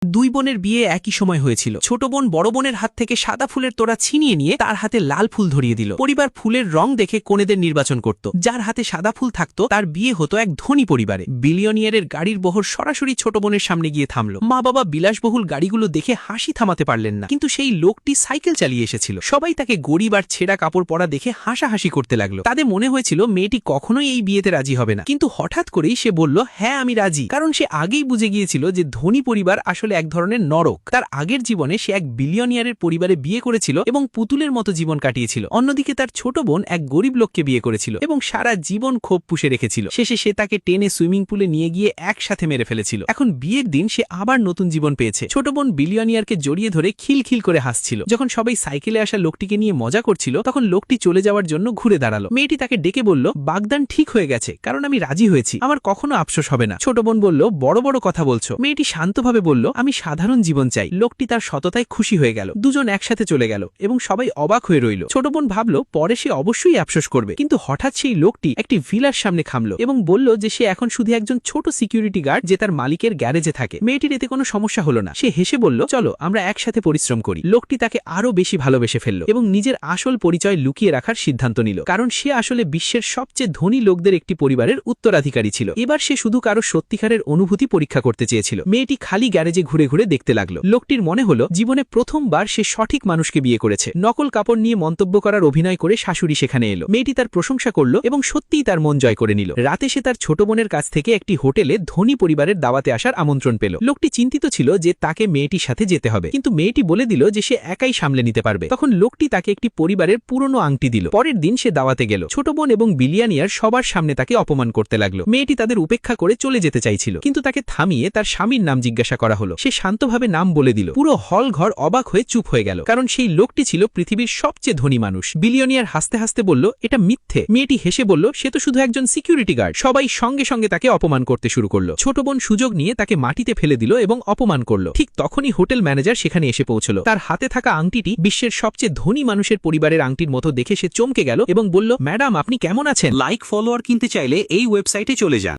দুই বোনের বিয়ে একই সময় হয়েছিল। ছোট বোন বড় বোনের হাত থেকে সাদা ফুলের তোড়া ছিনিয়ে নিয়ে তার হাতে লাল ফুল ধরিয়ে দিল। পরিবার ফুলের রং দেখে কনেদের নির্বাচন করত। যার হাতে সাদা ফুল থাকতো তার বিয়ে হতো এক ধনী পরিবারে। বিলিয়নিয়ারের গাড়ির বহর সরাসরি ছোট বোনের সামনে গিয়ে থামল। মা বাবা বিলাসবহুল গাড়িগুলো দেখে হাসি থামাতে পারলেন না, কিন্তু সেই লোকটি সাইকেল চালিয়ে এসেছিল। সবাই তাকে গরিব আর ছেঁড়া কাপড় পরা দেখে হাসাহাসি করতে লাগলো। তাদের মনে হয়েছিল মেয়েটি কখনোই এই বিয়েতে রাজি হবে না, কিন্তু হঠাৎ করেই সে বলল, হ্যাঁ আমি রাজি। কারণ সে আগেই বুঝে গিয়েছিল যে ধনী পরিবার আসলে এক ধরনের নরক। তার আগের জীবনে সে এক বিলিয়নিয়ারের পরিবারে বিয়ে করেছিল এবং পুতুলের মতো জীবন কাটিয়েছিল। অন্যদিকে তার ছোট বোন এক গরিব লোককে বিয়ে করেছিল এবং সারা জীবন ক্ষোভ পুষে রেখেছিল। শেষে সে তাকে টেনে সুইমিং পুলে নিয়ে গিয়ে একসাথে মেরে ফেলেছিল। এখন বিয়ের দিন সে আবার নতুন জীবন পেয়েছে। ছোট বোন বিলিয়নিয়ারকে জড়িয়ে ধরে খিলখিল করে হাসছিল। যখন সবাই সাইকেলে আসা লোকটিকে নিয়ে মজা করছিল, তখন লোকটি চলে যাওয়ার জন্য ঘুরে দাঁড়ালো। মেয়েটি তাকে ডেকে বলল, বাগদান ঠিক হয়ে গেছে, কারণ আমি রাজি হয়েছি, আমার কখনো আফসোস হবে না। ছোট বোন বলল, বড় বড় কথা বলছো। মেয়েটি শান্তভাবে বলল, আমি সাধারণ জীবন চাই। লোকটি তার সততায় খুশি হয়ে গেল। দুজন একসাথে চলে গেল এবং সবাই অবাক হয়ে রইল। ছোট বোন ভাবল পরে সে অবশ্যই আফসোস করবে, কিন্তু হঠাৎ সেই লোকটি একটি ভিলার সামনে থামল এবং বলল যে সে এখন শুধু একজন ছোট সিকিউরিটি গার্ড যে তার মালিকের গ্যারেজে থাকে। মেয়েটির এতে কোনো সমস্যা হলো না। সে হেসে বলল, চলো আমরা একসাথে পরিশ্রম করি। লোকটি তাকে আরো বেশি ভালোবেসে ফেলল এবং নিজের আসল পরিচয় লুকিয়ে রাখার সিদ্ধান্ত নিল, কারণ সে আসলে বিশ্বের সবচেয়ে ধনী লোকদের একটি পরিবারের উত্তরাধিকারী ছিল। এবার সে শুধু কারো সত্যিকারের অনুভূতি পরীক্ষা করতে চেয়েছিল। মেয়েটি খালি গ্যারেজে ঘুরে ঘুরে দেখতে লাগলো। লোকটির মনে হলো জীবনে প্রথমবার সে সঠিক মানুষকে বিয়ে করেছে। নকল কাপড় নিয়ে মন্তব্য করার অভিনয় করে শাশুড়ি সেখানে এলো। মেয়েটি তার প্রশংসা করল এবং সত্যিই তার মন জয় করে নিল। রাতে সে তার ছোট বোনের কাছ থেকে একটি হোটেলে ধনী পরিবারের দাওয়াতে আসার আমন্ত্রণ পেল। লোকটি চিন্তিত ছিল যে তাকে মেয়েটির সাথে যেতে হবে, কিন্তু মেয়েটি বলে দিল যে সে একাই সামলে নিতে পারবে। তখন লোকটি তাকে একটি পরিবারের পুরনো আংটি দিল। পরের দিন সে দাওয়াতে গেল। ছোট বোন এবং বিলিয়নিয়ার সবার সামনে তাকে অপমান করতে লাগলো। মেয়েটি তাদের উপেক্ষা করে চলে যেতে চাইছিল, কিন্তু তাকে থামিয়ে তার স্বামীর নাম জিজ্ঞাসা করা হলো। সে শান্তভাবে নাম বলে দিল। পুরো হল ঘর অবাক হয়ে চুপ হয়ে গেল, কারণ সেই লোকটি ছিল পৃথিবীর সবচেয়ে ধনী মানুষ। বিলিয়নিয়ার হাসতে হাসতে বলল, এটা মিথ্যে। মেয়েটি হেসে বলল, সে তো শুধু একজন সিকিউরিটি গার্ড। সবাই সঙ্গে সঙ্গে তাকে অপমান করতে শুরু করলো। ছোট বোন সুযোগ নিয়ে তাকে মাটিতে ফেলে দিল এবং অপমান করলো। ঠিক তখনই হোটেল ম্যানেজার সেখানে এসে পৌঁছল। তার হাতে থাকা আংটিটি বিশ্বের সবচেয়ে ধনী মানুষের পরিবারের আংটির মতো দেখে সে চমকে গেল এবং বলল, ম্যাডাম আপনি কেমন আছেন? লাইক ফলোয়ার কিনতে চাইলে এই ওয়েবসাইটে চলে যান।